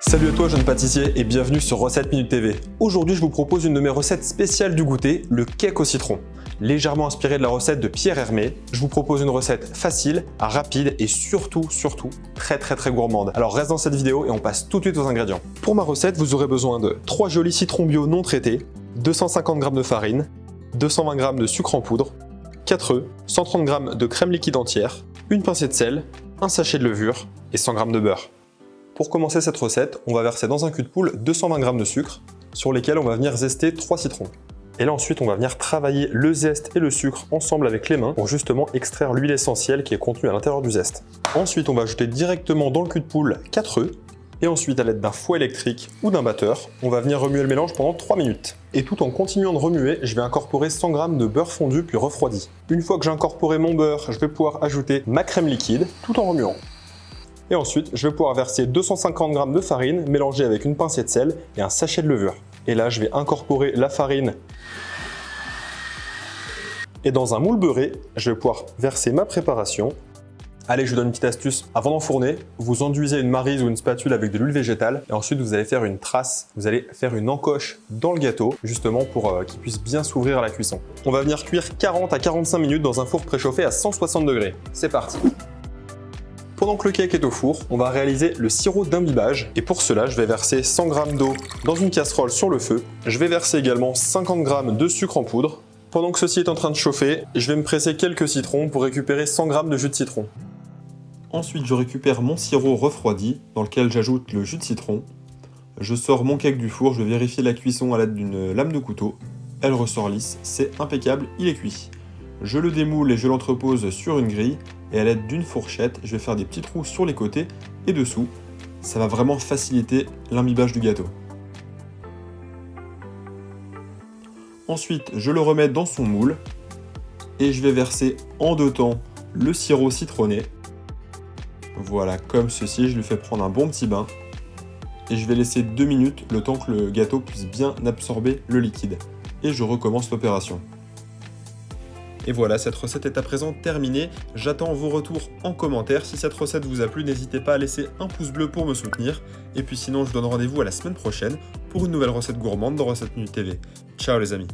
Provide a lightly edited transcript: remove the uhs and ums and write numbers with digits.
Salut à toi jeune pâtissier et bienvenue sur Recette Minute TV. Aujourd'hui je vous propose une de mes recettes spéciales du goûter, le cake au citron. Légèrement inspiré de la recette de Pierre Hermé, je vous propose une recette facile, rapide et surtout très gourmande. Alors reste dans cette vidéo et on passe tout de suite aux ingrédients. Pour ma recette, vous aurez besoin de 3 jolis citrons bio non traités, 250 g de farine, 220 g de sucre en poudre, 4 œufs, 130 g de crème liquide entière, une pincée de sel, un sachet de levure et 100 g de beurre. Pour commencer cette recette, on va verser dans un cul de poule 220 g de sucre, sur lesquels on va venir zester 3 citrons. Et là ensuite, on va venir travailler le zeste et le sucre ensemble avec les mains pour justement extraire l'huile essentielle qui est contenue à l'intérieur du zeste. Ensuite, on va ajouter directement dans le cul de poule 4 œufs. Et ensuite, à l'aide d'un fouet électrique ou d'un batteur, on va venir remuer le mélange pendant 3 minutes. Et tout en continuant de remuer, je vais incorporer 100 g de beurre fondu puis refroidi. Une fois que j'ai incorporé mon beurre, je vais pouvoir ajouter ma crème liquide tout en remuant. Et ensuite, je vais pouvoir verser 250 g de farine mélangée avec une pincée de sel et un sachet de levure. Et là, je vais incorporer la farine. Et dans un moule beurré, je vais pouvoir verser ma préparation. Allez, je vous donne une petite astuce. Avant d'enfourner, vous enduisez une maryse ou une spatule avec de l'huile végétale. Et ensuite, vous allez faire une trace. Vous allez faire une encoche dans le gâteau, justement pour qu'il puisse bien s'ouvrir à la cuisson. On va venir cuire 40 à 45 minutes dans un four préchauffé à 160 degrés. C'est parti! Pendant que le cake est au four, on va réaliser le sirop d'imbibage. Et pour cela, je vais verser 100 g d'eau dans une casserole sur le feu. Je vais verser également 50 g de sucre en poudre. Pendant que ceci est en train de chauffer, je vais me presser quelques citrons pour récupérer 100 g de jus de citron. Ensuite, je récupère mon sirop refroidi dans lequel j'ajoute le jus de citron. Je sors mon cake du four, je vais vérifier la cuisson à l'aide d'une lame de couteau. Elle ressort lisse, c'est impeccable, il est cuit. Je le démoule et je l'entrepose sur une grille. Et à l'aide d'une fourchette, je vais faire des petits trous sur les côtés et dessous. Ça va vraiment faciliter l'imbibage du gâteau. Ensuite, je le remets dans son moule et je vais verser en deux temps le sirop citronné. Voilà, comme ceci, je lui fais prendre un bon petit bain. Et je vais laisser 2 minutes le temps que le gâteau puisse bien absorber le liquide. Et je recommence l'opération. Et voilà, cette recette est à présent terminée. J'attends vos retours en commentaire. Si cette recette vous a plu, n'hésitez pas à laisser un pouce bleu pour me soutenir. Et puis sinon, je vous donne rendez-vous à la semaine prochaine pour une nouvelle recette gourmande dans Recette Minute TV. Ciao les amis!